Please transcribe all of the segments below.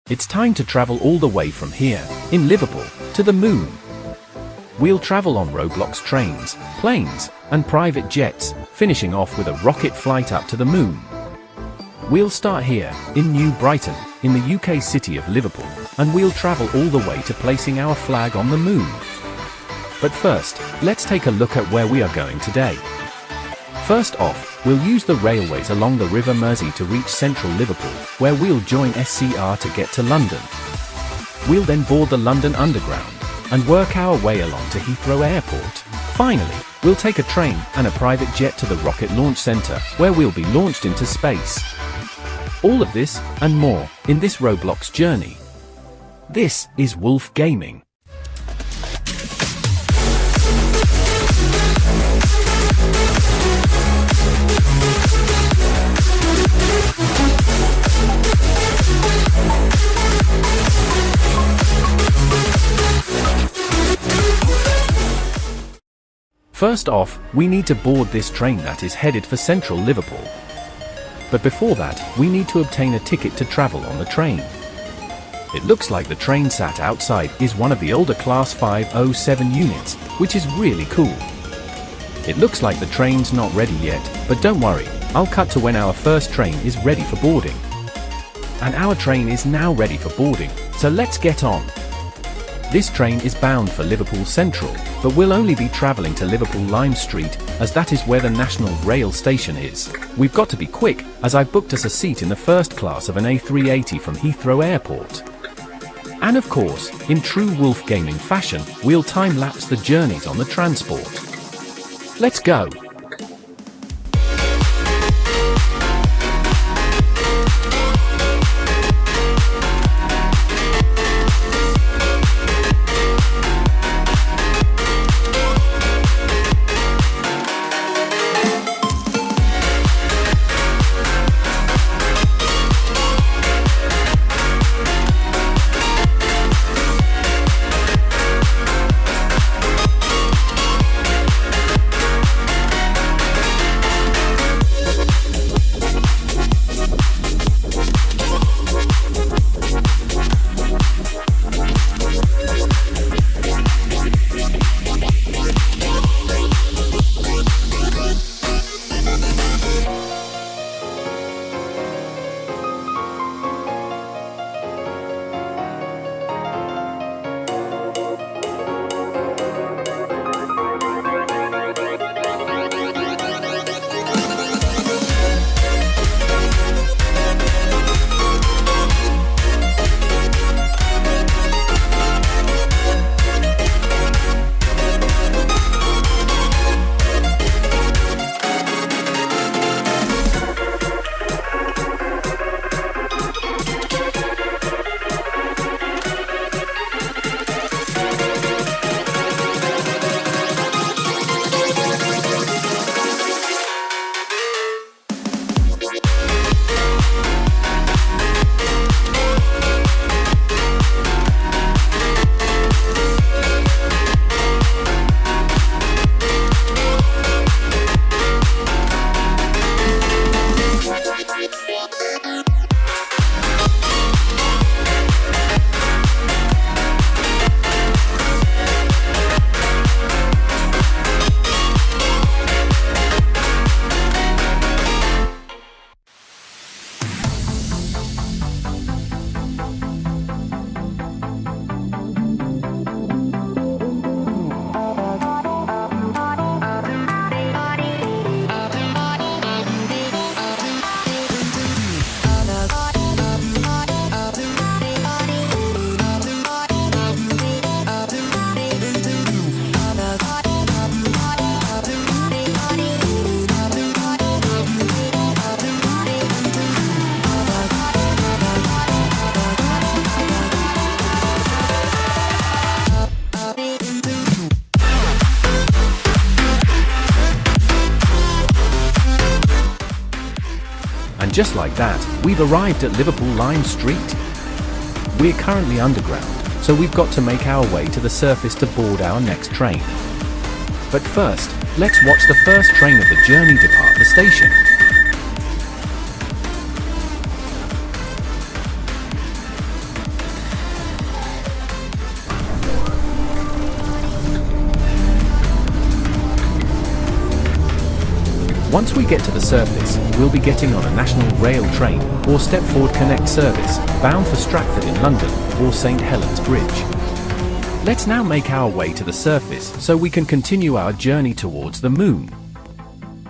It's time to travel all the way from here, in Liverpool, to the moon. We'll travel on Roblox trains, planes, and private jets, finishing off with a rocket flight up to the moon. We'll start here, in New Brighton, in the UK city of Liverpool, and we'll travel all the way to placing our flag on the moon. But first, let's take a look at where we are going today. First off, we'll use the railways along the River Mersey to reach central Liverpool, where we'll join SCR to get to London. We'll then board the London Underground, and work our way along to Heathrow Airport. Finally, we'll take a train and a private jet to the Rocket Launch Centre, where we'll be launched into space. All of this, and more, in this Roblox journey. This is Wolf Gaming. First off, we need to board this train that is headed for central Liverpool. But before that, we need to obtain a ticket to travel on the train. It looks like the train sat outside is one of the older Class 507 units, which is really cool. It looks like the train's not ready yet, but don't worry, I'll cut to when our first train is ready for boarding. And our train is now ready for boarding, so let's get on. This train is bound for Liverpool Central, but we'll only be travelling to Liverpool Lime Street, as that is where the National Rail station is. We've got to be quick, as I've booked us a seat in the first class of an A380 from Heathrow Airport. And of course, in true Wolf Gaming fashion, we'll time-lapse the journeys on the transport. Let's go! And just like that, we've arrived at Liverpool Lime Street. We're currently underground, so we've got to make our way to the surface to board our next train. But first, let's watch the first train of the journey depart the station. Once we get to the surface, we'll be getting on a national rail train or Stepford Connect service, bound for Stratford in London or St Helens Bridge. Let's now make our way to the surface so we can continue our journey towards the moon.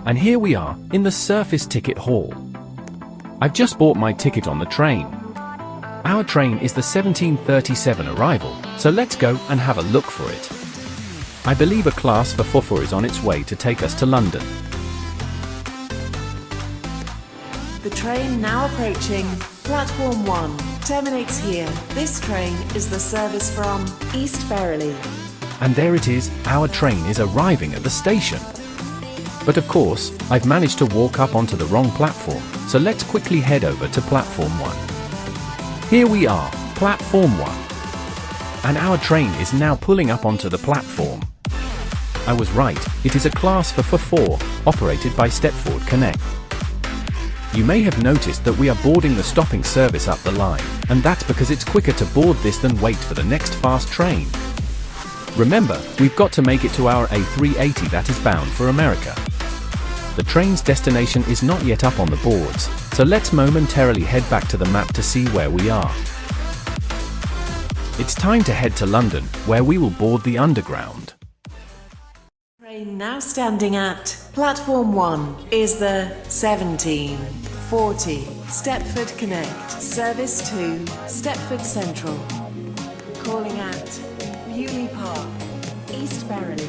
And here we are, in the surface ticket hall. I've just bought my ticket on the train. Our train is the 1737 arrival, so let's go and have a look for it. I believe a class for 4 is on its way to take us to London. The train now approaching Platform 1 terminates here. This train is the service from East Ferrily. And there it is, our train is arriving at the station. But of course, I've managed to walk up onto the wrong platform, so let's quickly head over to Platform 1. Here we are, Platform 1. And our train is now pulling up onto the platform. I was right, it is a class for 4, operated by Stepford Connect. You may have noticed that we are boarding the stopping service up the line, and that's because it's quicker to board this than wait for the next fast train. Remember, we've got to make it to our A380 that is bound for America. The train's destination is not yet up on the boards, so let's momentarily head back to the map to see where we are. It's time to head to London, where we will board the Underground. Train now standing at Platform 1 is the 1740 Stepford Connect service to Stepford Central. Calling at Bewley Park, East Ferrily,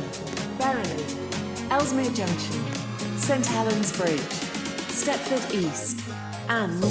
Ellesmere Junction, St Helens Bridge, Stepford East, and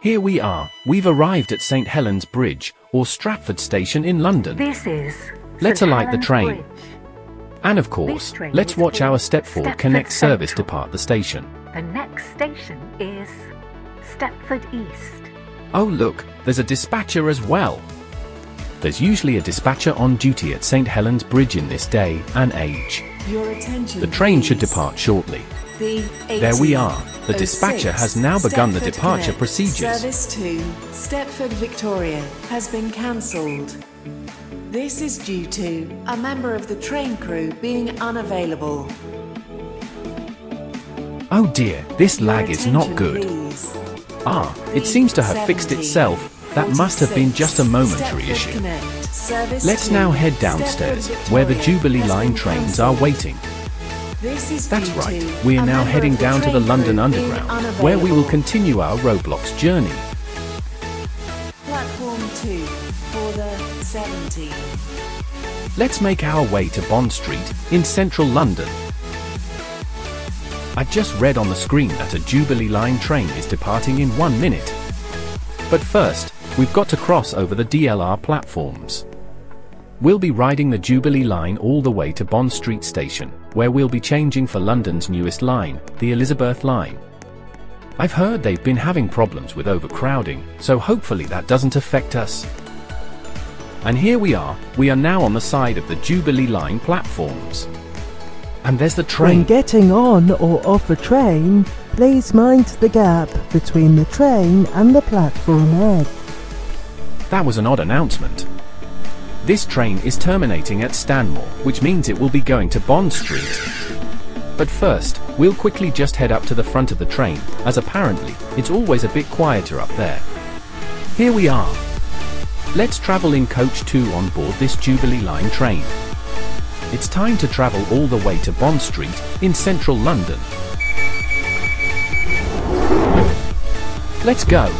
Here we are, we've arrived at St Helens Bridge, or Stratford Station in London. This is Let's St. alight the Helens train. Bridge. And of course, let's watch our Stepford Connect service depart the station. The next station is Stepford East. Oh look, there's a dispatcher as well. There's usually a dispatcher on duty at St Helens Bridge in this day and age. your attention, The train please. should depart shortly. The There we are. The dispatcher has now begun the Stepford departure Connect procedures. Service to Stepford Victoria has been cancelled. This is due to a member of the train crew being unavailable. Oh dear, this lag is not Attention, good. please. Ah, it seems to have fixed itself. That must have been just a momentary Stepford issue. Connect Service Let's to now head downstairs, Stepford where the Victoria Jubilee has Line been trains are cancelled. waiting. This is That's due right, to we are a now member heading of down to the train London crew being Underground, where we will unavailable. continue our Roblox journey. Platform 2 for the 17. Let's make our way to Bond Street, in central London. I've just read on the screen that a Jubilee Line train is departing in 1 minute. But first, we've got to cross over the DLR platforms. We'll be riding the Jubilee Line all the way to Bond Street Station, where we'll be changing for London's newest line, the Elizabeth Line. I've heard they've been having problems with overcrowding, so hopefully that doesn't affect us. And here we are now on the side of the Jubilee Line platforms. And there's the When train. getting on or off a train, please mind the gap between the train and the platform edge. That was an odd announcement. This train is terminating at Stanmore, which means it will be going to Bond Street. But first, we'll quickly just head up to the front of the train, as apparently, it's always a bit quieter up there. Here we are, Let's travel in coach 2 on board this Jubilee Line train. It's time to travel all the way to Bond Street in central London. Let's go!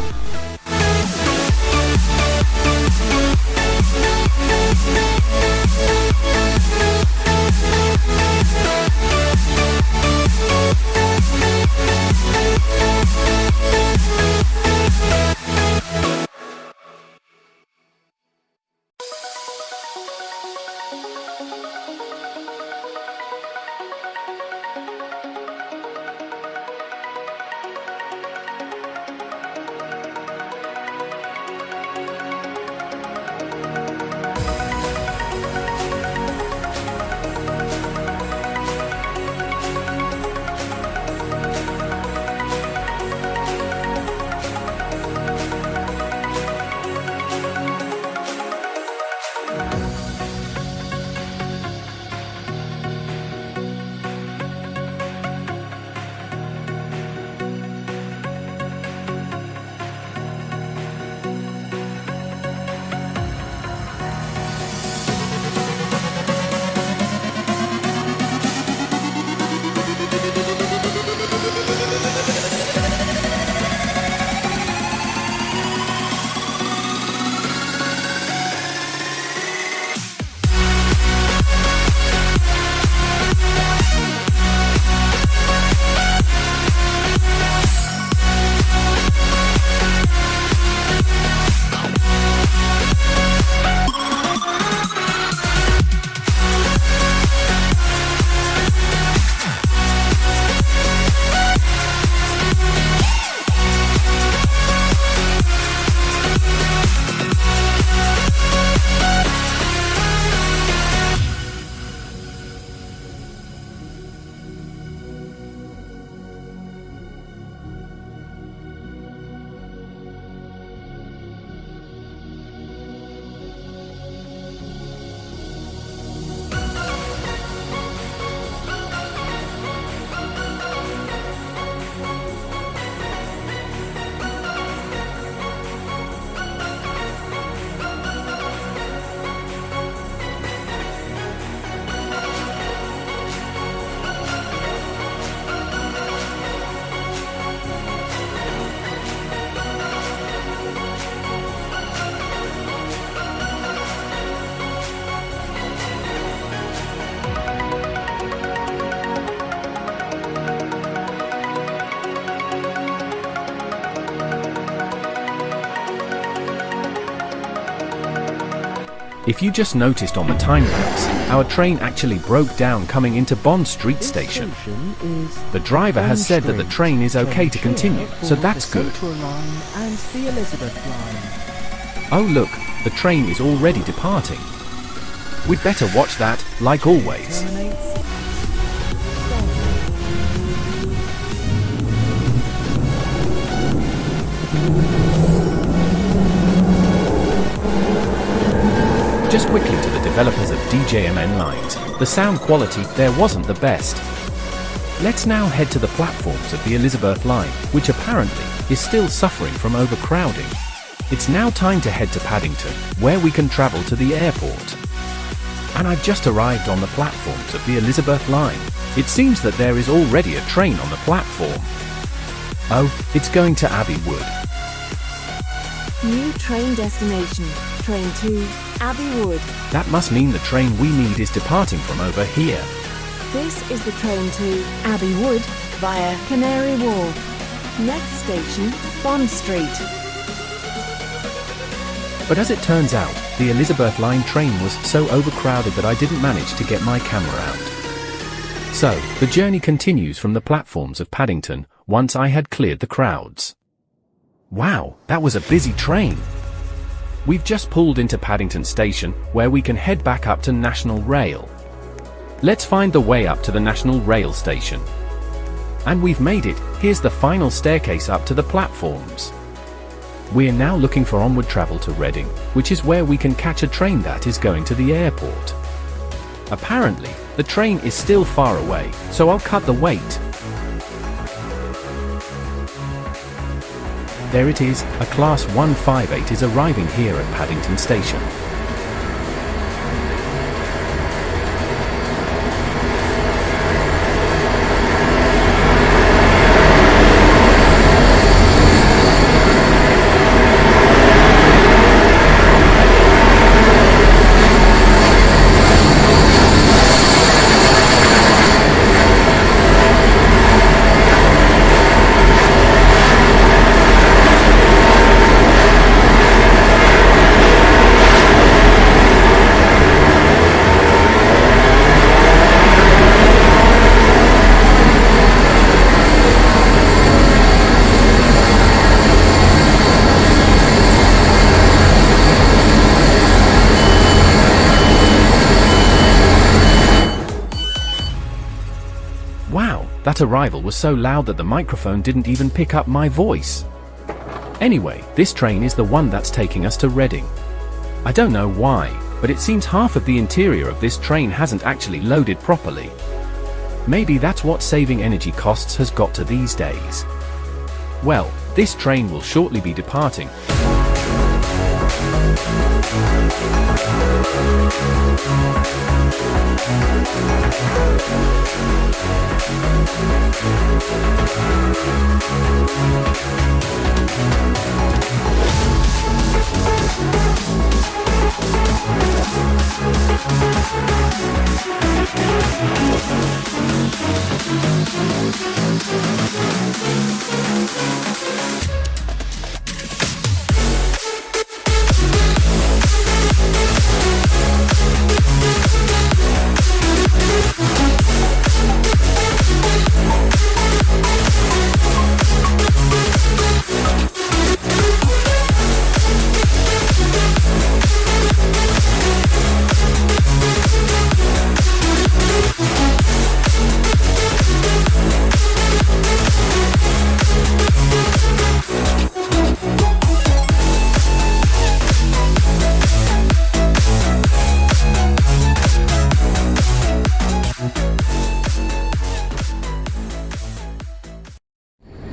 If you just noticed on the time-lapse, our train actually broke down coming into Bond Street Station. The driver has said that the train is okay to continue, so that's good. Oh look, the train is already departing. We'd better watch that, like always. Just quickly to the developers of DJMN lines, the sound quality there wasn't the best. Let's now head to the platforms of the Elizabeth line, which apparently is still suffering from overcrowding. It's now time to head to Paddington, where we can travel to the airport. And I've just arrived on the platforms of the Elizabeth line. It seems that there is already a train on the platform. Oh, it's going to Abbey Wood. New train destination, train to Abbey Wood. That must mean the train we need is departing from over here. This is the train to Abbey Wood via Canary Wharf. Next station, Bond Street. But as it turns out, the Elizabeth line train was so overcrowded that I didn't manage to get my camera out. So, the journey continues from the platforms of Paddington, once I had cleared the crowds. Wow, that was a busy train. We've just pulled into Paddington Station, where we can head back up to National Rail. Let's find the way up to the National Rail station. And we've made it. Here's the final staircase up to the platforms. We're now looking for onward travel to Reading, which is where we can catch a train that is going to the airport. Apparently, the train is still far away, so I'll cut the wait. There it is, a Class 158 is arriving here at Paddington Station. Wow, that arrival was so loud that the microphone didn't even pick up my voice. Anyway, this train is the one that's taking us to Reading. I don't know why, but it seems half of the interior of this train hasn't actually loaded properly. Maybe that's what saving energy costs has got to these days. Well, this train will shortly be departing.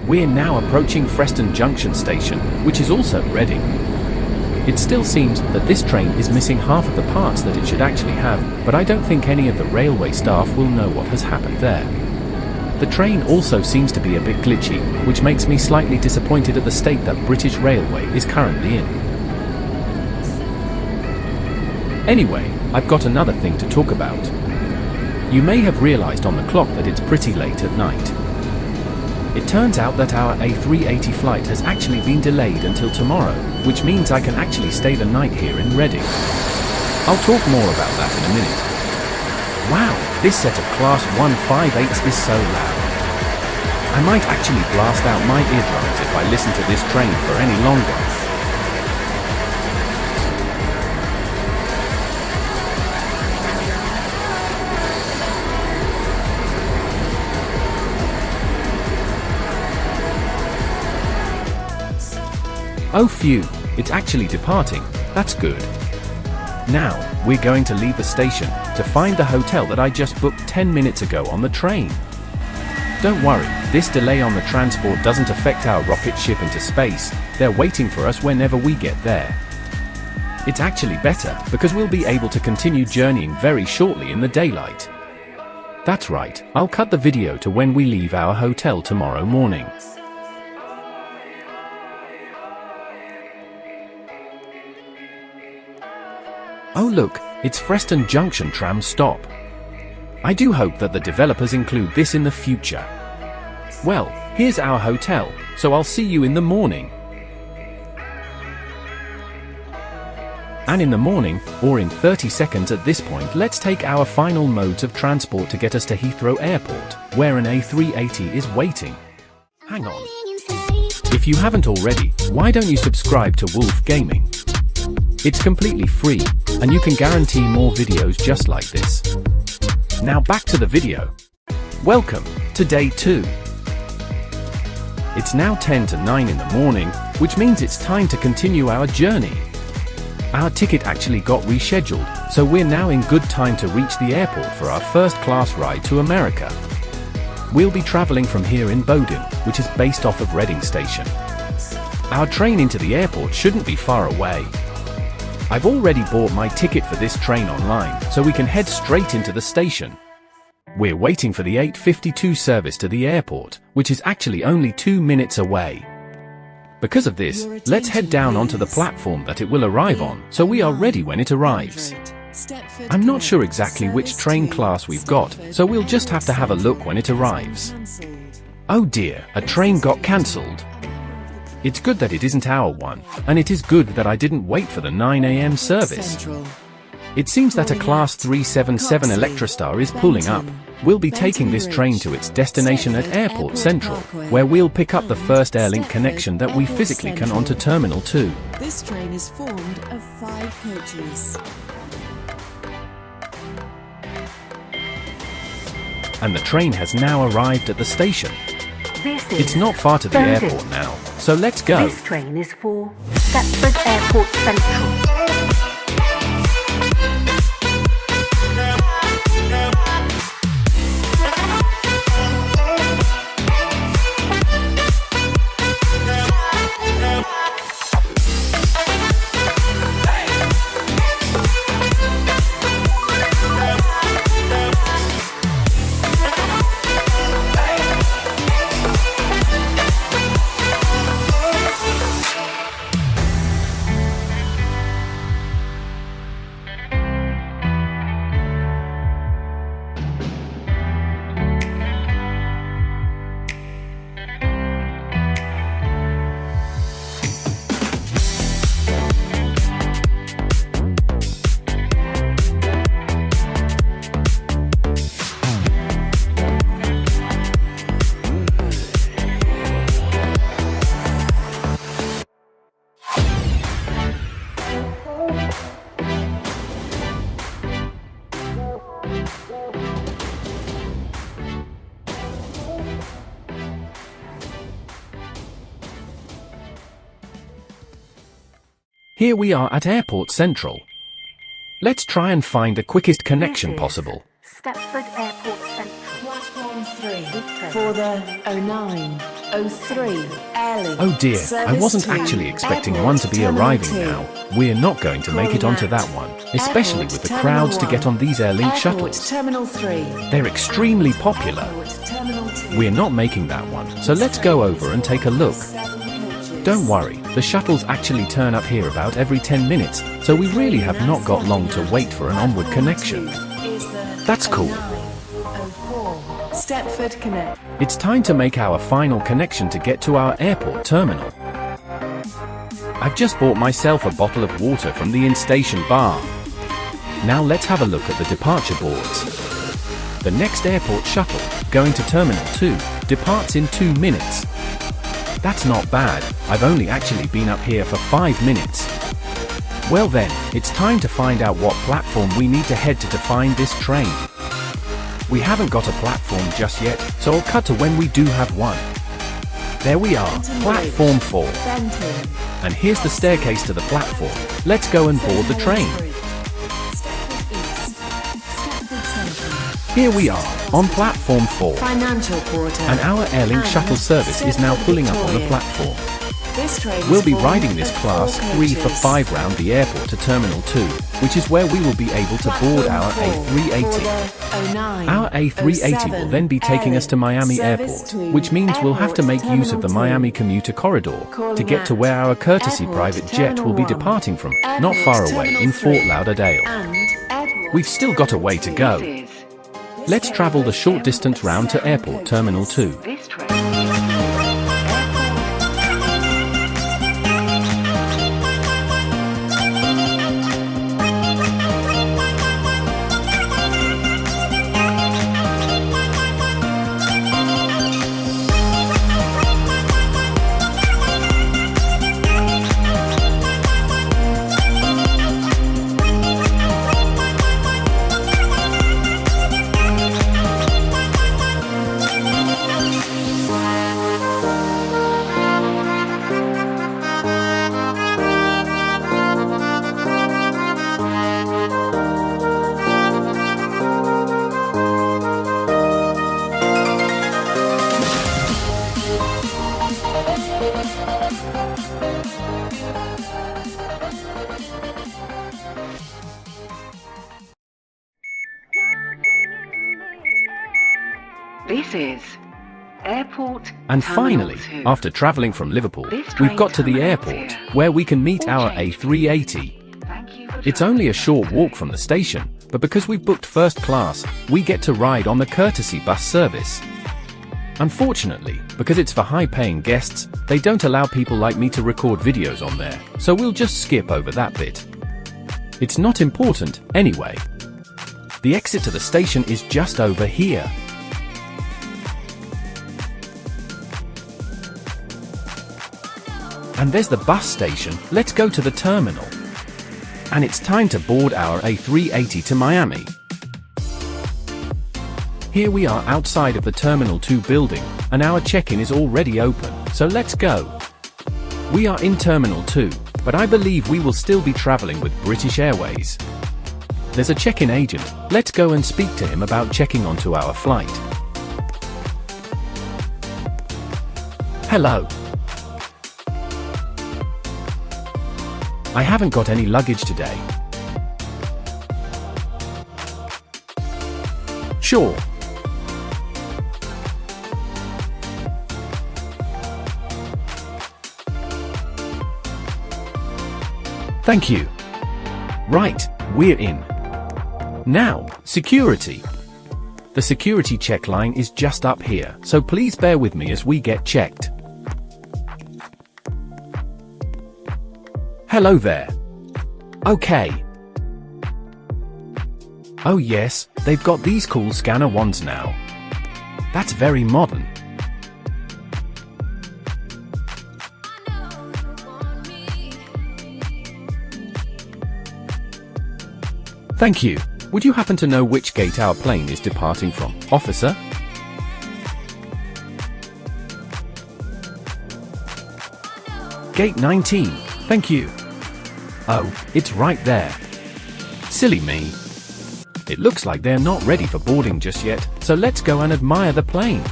We're now approaching Preston Junction Station, which is also Reading. It still seems that this train is missing half of the parts that it should actually have, but I don't think any of the railway staff will know what has happened there. The train also seems to be a bit glitchy, which makes me slightly disappointed at the state that British Railway is currently in. Anyway, I've got another thing to talk about. You may have realized on the clock that it's pretty late at night. It turns out that our A380 flight has actually been delayed until tomorrow, which means I can actually stay the night here in Reading. I'll talk more about that in a minute. Wow, this set of Class 158s is so loud. I might actually blast out my eardrums if I listen to this train for any longer. Oh phew, it's actually departing, that's good. Now, we're going to leave the station to find the hotel that I just booked 10 minutes ago on the train. Don't worry, this delay on the transport doesn't affect our rocket ship into space, they're waiting for us whenever we get there. It's actually better, because we'll be able to continue journeying very shortly in the daylight. That's right, I'll cut the video to when we leave our hotel tomorrow morning. Oh look, it's Preston Junction tram stop. I do hope that the developers include this in the future. Well, here's our hotel, so I'll see you in the morning. And in the morning, or in 30 seconds at this point, let's take our final modes of transport to get us to Heathrow Airport, where an A380 is waiting. Hang on. If you haven't already, why don't you subscribe to Wolf Gaming? It's completely free, and you can guarantee more videos just like this. Now back to the video. Welcome to day 2. It's now 10 to 9 in the morning, which means it's time to continue our journey. Our ticket actually got rescheduled, so we're now in good time to reach the airport for our first class ride to America. We'll be traveling from here in Bowden, which is based off of Reading Station. Our train into the airport shouldn't be far away. I've already bought my ticket for this train online, so we can head straight into the station. We're waiting for the 8:52 service to the airport, which is actually only 2 minutes away. Because of this, let's head down onto the platform that it will arrive on, so we are ready when it arrives. I'm not sure exactly which train class we've got, so we'll just have to have a look when it arrives. Oh dear, a train got cancelled. It's good that it isn't our one, and it is good that I didn't wait for the 9 a.m. service. It seems that a Class 377 Electrostar is pulling up. We'll be taking this train to its destination at Airport Central, where we'll pick up the first Airlink connection that we physically can onto Terminal 2. This train is formed of 5 coaches. And the train has now arrived at the station. It's not far to the airport now, so let's go. This train is for Stepford Airport Central. Here we are at Airport Central. Let's try and find the quickest connection possible. Stepford Airport Central. Platform 3 for the 09, 03 Airlink. Oh dear, I wasn't Service actually to expecting Airport one to be Terminal arriving 2. now. We're not going to make it onto that one, especially with the crowds to get on these Airlink Airport shuttles. Terminal 3. They're extremely popular. Airport Terminal 2. We're not making that one, so let's go over and take a look. 7 coaches. Don't worry, the shuttles actually turn up here about every 10 minutes, so we really have not got long to wait for an onward connection. That's cool. 0904 Stepford Connect. It's time to make our final connection to get to our airport terminal. I've just bought myself a bottle of water from the in-station bar. Now let's have a look at the departure boards. The next airport shuttle, going to Terminal 2, departs in 2 minutes. That's not bad, I've only actually been up here for 5 minutes. Well then, it's time to find out what platform we need to head to find this train. We haven't got a platform just yet, so I'll cut to when we do have one. There we are, platform 4. Benton. And here's the staircase to the platform. Let's go and board the train. Stepford East. Stepford Central. Here we are, on platform 4. Financial Quarter. And our Airlink shuttle service is now pulling up on the platform. This train We'll is be formed riding this of class 4 3 for coaches. 5 round the airport to Terminal 2, which is where we will be able to board our Platform 4 A380. for the 09, Our A380 will then be taking us to Miami Service Airport, to which means we'll have to make Airport use of the Terminal 2. Miami Commuter Corridor to Calling get to at where our courtesy Airport private jet will be Terminal 1, departing from, not Airport far away Terminal in 3, Fort Lauderdale. and Airport We've still got a way to go. Let's travel the short distance round to Airport Terminal 2. This train. This is Airport And Terminal finally, 2. after travelling from Liverpool, This we've train got to the terminates airport, here. where we can meet All our change, A380. Thank you for It's only a travelling. short walk from the station, but because we've booked first class, we get to ride on the courtesy bus service. Unfortunately, because it's for high-paying guests, they don't allow people like me to record videos on there, so we'll just skip over that bit. It's not important, anyway. The exit to the station is just over here. And there's the bus station. Let's go to the terminal. And it's time to board our A380 to Miami. Here we are outside of the Terminal 2 building, and our check-in is already open, so let's go. We are in Terminal 2, but I believe we will still be traveling with British Airways. There's a check-in agent. Let's go and speak to him about checking onto our flight. Hello. I haven't got any luggage today. Sure. Thank you. Right, we're in. Now, security. The security check line is just up here, so please bear with me as we get checked. Hello there. Okay. Oh yes, they've got these cool scanner wands now. That's very modern. Thank you. Would you happen to know which gate our plane is departing from, officer? Gate 19. Thank you. Oh, it's right there. Silly me. It looks like they're not ready for boarding just yet, so let's go and admire the plane.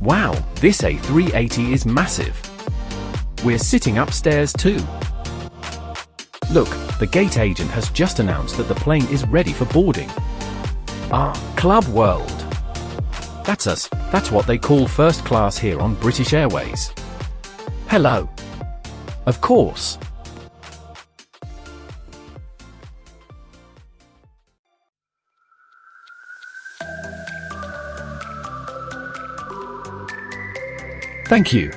Wow, this A380 is massive. We're sitting upstairs too. Look, the gate agent has just announced that the plane is ready for boarding. Ah, Club World. That's us. That's what they call first class here on British Airways. Hello. Of course. Thank you.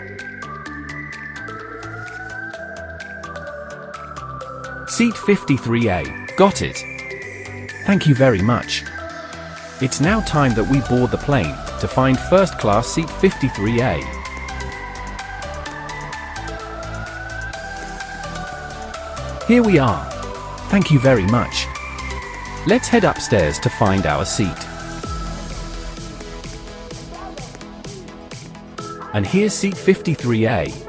Seat 53A. Got it. Thank you very much. It's now time that we board the plane to find first class seat 53A. Here we are. Thank you very much. Let's head upstairs to find our seat. And here's seat 53A.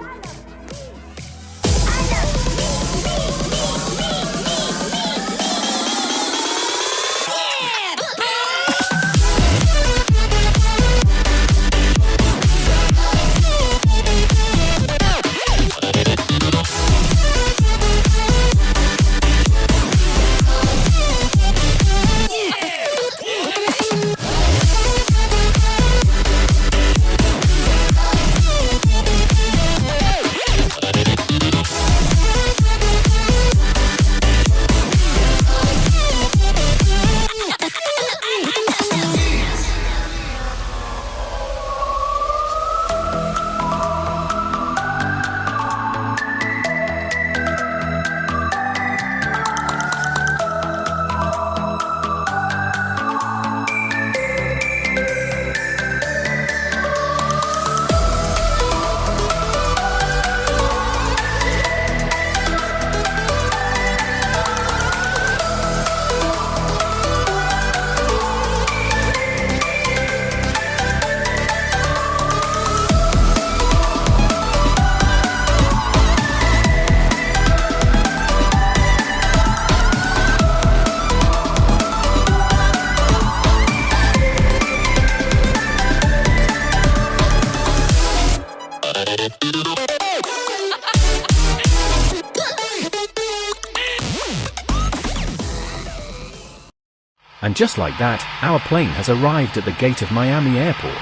And just like that, our plane has arrived at the gate of Miami Airport.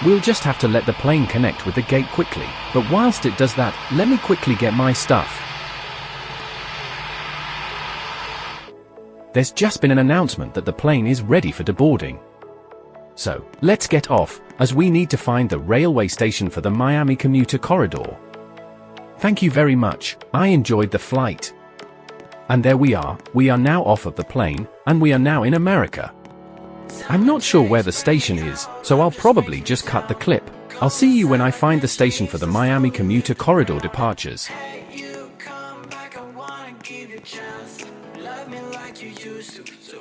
We'll just have to let the plane connect with the gate quickly, but whilst it does that, let me quickly get my stuff. There's just been an announcement that the plane is ready for deboarding. So, let's get off, as we need to find the railway station for the Miami Commuter Corridor. Thank you very much, I enjoyed the flight. And there we are now off of the plane, and we are now in America. I'm not sure where the station is, so I'll probably just cut the clip. I'll see you when I find the station for the Miami Commuter Corridor departures.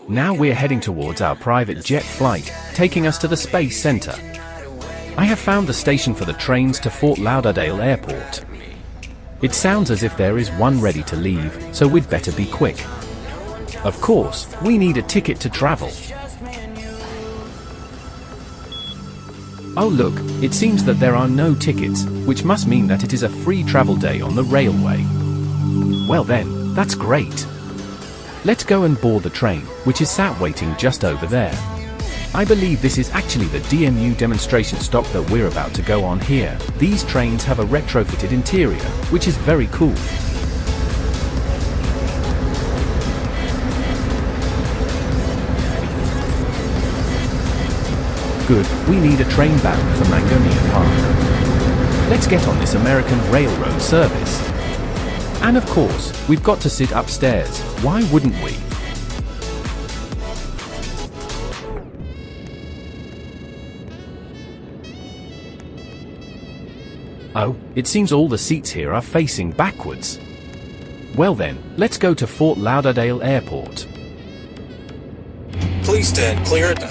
Now we're heading towards our private jet flight, taking us to the Space Center. I have found the station for the trains to Fort Lauderdale Airport. It sounds as if there is one ready to leave, so we'd better be quick. Of course, we need a ticket to travel. Oh look, it seems that there are no tickets, which must mean that it is a free travel day on the railway. Well then, that's great. Let's go and board the train, which is sat waiting just over there. I believe this is actually the DMU demonstration stop that we're about to go on here. These trains have a retrofitted interior, which is very cool. Good, we need a train bound for Mangonia Park. Let's get on this American railroad service. And of course, we've got to sit upstairs, why wouldn't we? Oh, it seems all the seats here are facing backwards. Well then, let's go to Fort Lauderdale Airport. Please stand clear at the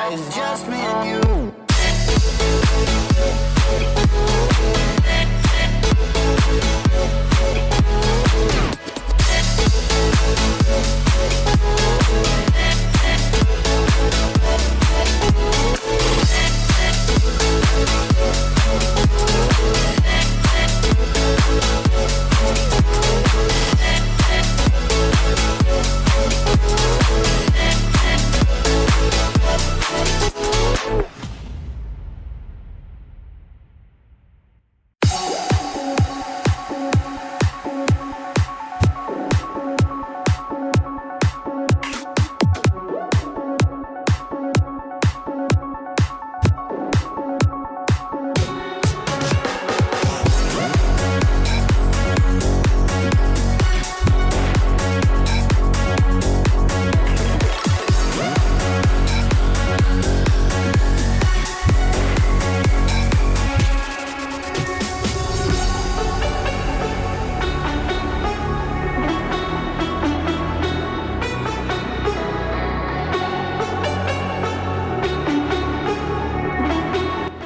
It's just me and you.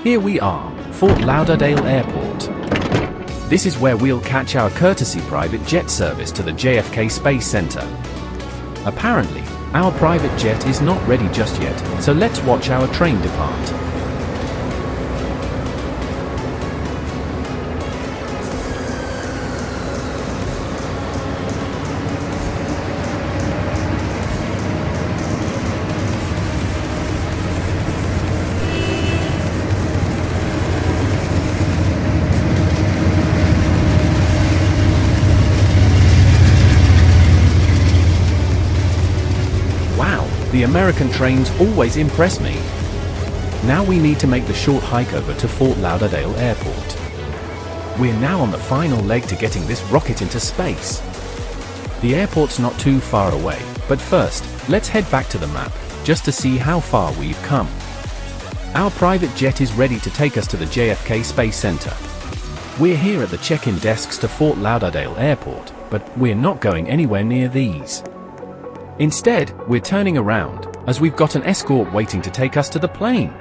Here we are, Fort Lauderdale Airport. This is where we'll catch our courtesy private jet service to the JFK Space Center. Apparently, our private jet is not ready just yet, so let's watch our train depart. The American trains always impress me. Now we need to make the short hike over to Fort Lauderdale Airport. We're now on the final leg to getting this rocket into space. The airport's not too far away, But first, let's head back to the map, just to see how far we've come. Our private jet is ready to take us to the JFK Space Center. We're here at the check-in desks to Fort Lauderdale Airport, but we're not going anywhere near these. Instead, we're turning around, as we've got an escort waiting to take us to the plane.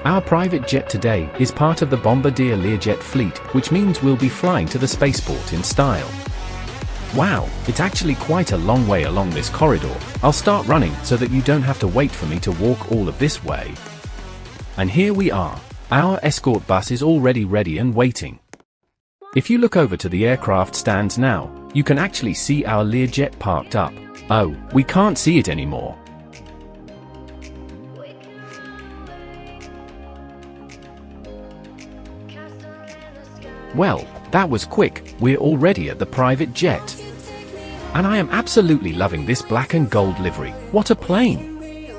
Our private jet today is part of the Bombardier Learjet fleet, which means we'll be flying to the spaceport in style. Wow, it's actually quite a long way along this corridor. I'll start running so that you don't have to wait for me to walk all of this way. And here we are. Our escort bus is already ready and waiting. If you look over to the aircraft stands now, you can actually see our Learjet parked up. Oh, we can't see it anymore. Well, that was quick. We're already at the private jet. And I am absolutely loving this black and gold livery. What a plane!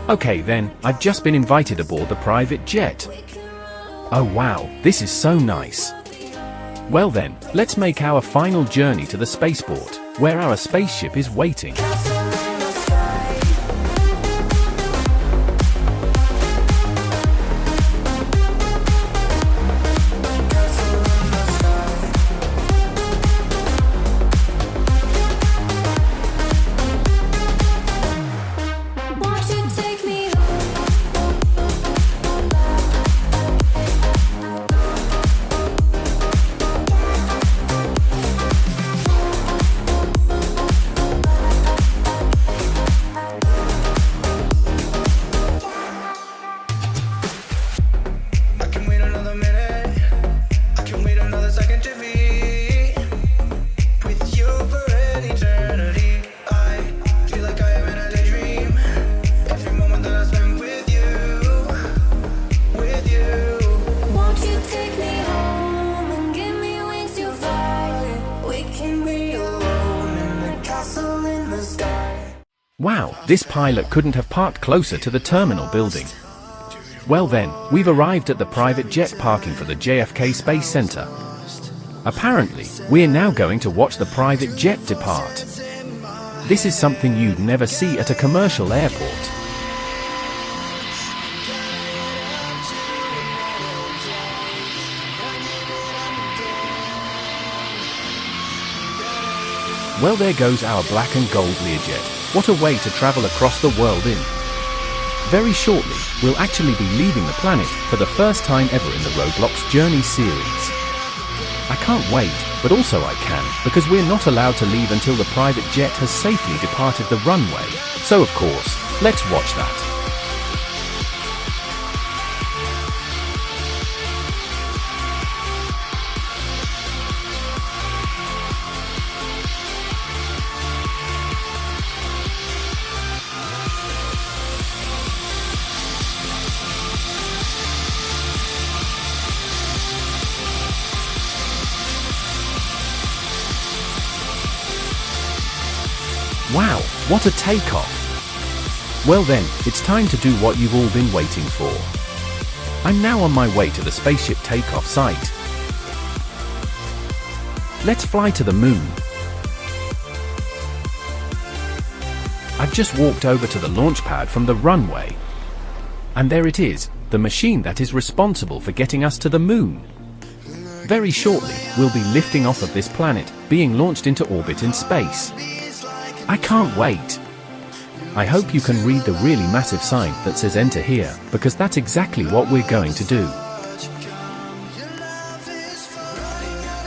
Okay then, I've just been invited aboard the private jet. Oh wow, this is so nice. Well then, let's make our final journey to the spaceport, where our spaceship is waiting. Wow, this pilot couldn't have parked closer to the terminal building. Well then, we've arrived at the private jet parking for the JFK Space Center. Apparently, we're now going to watch the private jet depart. This is something you'd never see at a commercial airport. Well, there goes our black and gold Learjet. What a way to travel across the world in. Very shortly, we'll actually be leaving the planet for the first time ever in the Roblox Journey series. I can't wait, but also I can, because we're not allowed to leave until the private jet has safely departed the runway. So of course, let's watch that. Wow, what a takeoff! Well then, it's time to do what you've all been waiting for. I'm now on my way to the spaceship takeoff site. Let's fly to the moon. I've just walked over to the launch pad from the runway. And there it is, the machine that is responsible for getting us to the moon. Very shortly, we'll be lifting off of this planet, being launched into orbit in space. I can't wait. I hope you can read the really massive sign that says enter here, because that's exactly what we're going to do.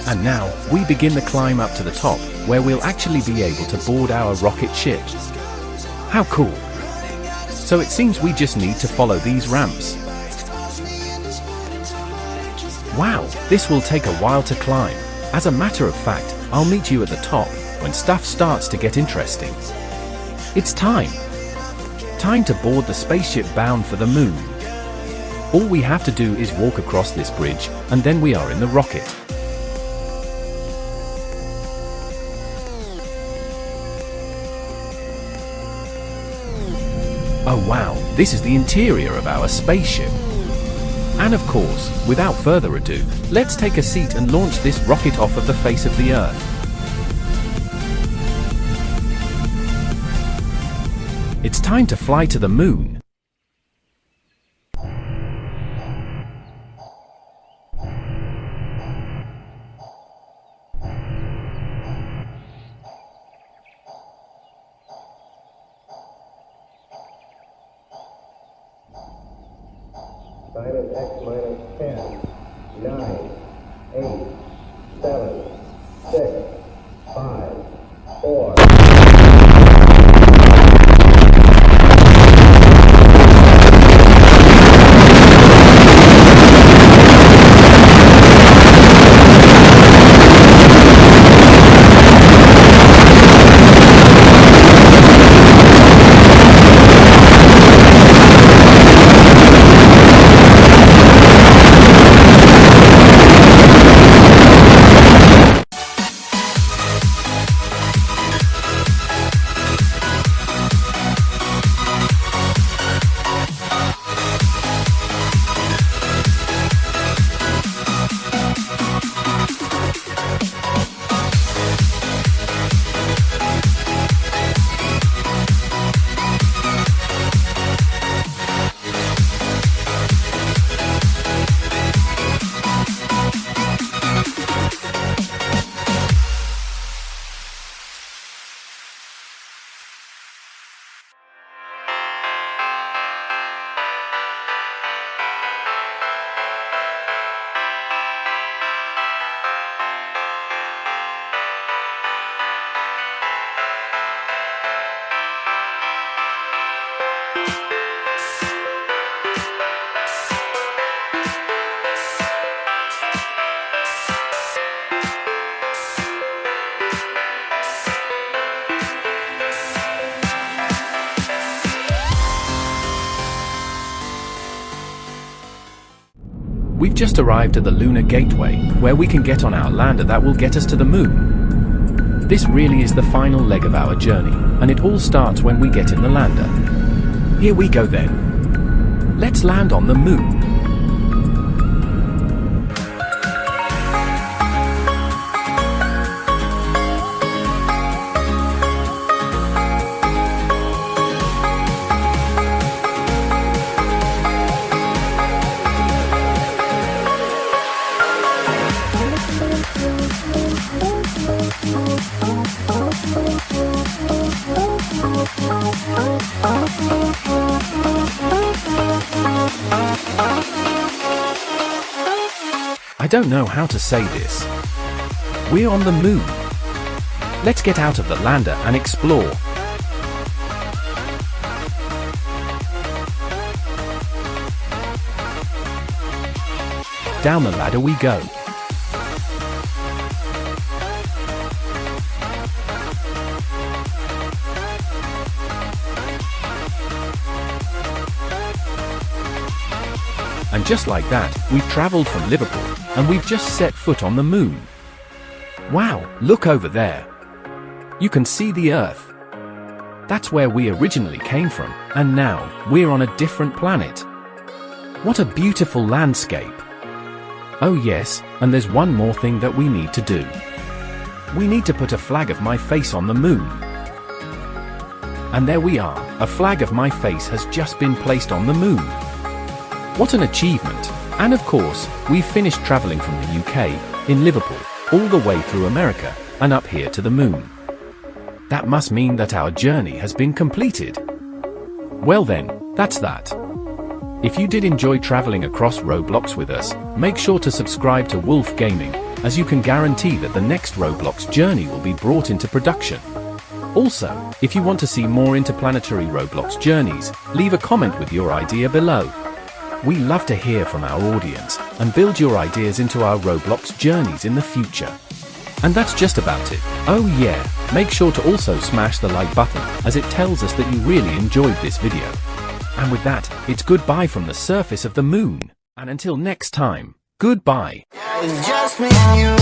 And now, we begin the climb up to the top, where we'll actually be able to board our rocket ship. How cool! So it seems we just need to follow these ramps. Wow, this will take a while to climb. As a matter of fact, I'll meet you at the top, when stuff starts to get interesting. It's time. Time to board the spaceship bound for the moon. All we have to do is walk across this bridge, and then we are in the rocket. Oh wow, this is the interior of our spaceship. And of course, without further ado, let's take a seat and launch this rocket off of the face of the Earth. It's time to fly to the moon. Time is X minus 10, 9, 8, 7, 6, 5, 4. We've just arrived at the Lunar Gateway, where we can get on our lander that will get us to the moon. This really is the final leg of our journey, and it all starts when we get in the lander. Here we go then. Let's land on the moon. I don't know how to say this. We're on the moon. Let's get out of the lander and explore. Down the ladder we go. And just like that, we've traveled from Liverpool, and we've just set foot on the moon. Wow, look over there. You can see the Earth. That's where we originally came from, and now we're on a different planet. What a beautiful landscape. Oh yes, and there's one more thing that we need to do. We need to put a flag of my face on the moon. And there we are, a flag of my face has just been placed on the moon. What an achievement! And of course, we've finished traveling from the UK, in Liverpool, all the way through America, and up here to the moon. That must mean that our journey has been completed. Well then, that's that. If you did enjoy traveling across Roblox with us, make sure to subscribe to Wolf Gaming, as you can guarantee that the next Roblox Journey will be brought into production. Also, if you want to see more interplanetary Roblox journeys, leave a comment with your idea below. We love to hear from our audience, and build your ideas into our Roblox journeys in the future. And that's just about it. Oh yeah, make sure to also smash the like button, as it tells us that you really enjoyed this video. And with that, it's goodbye from the surface of the moon. And until next time, goodbye. It's just me and you.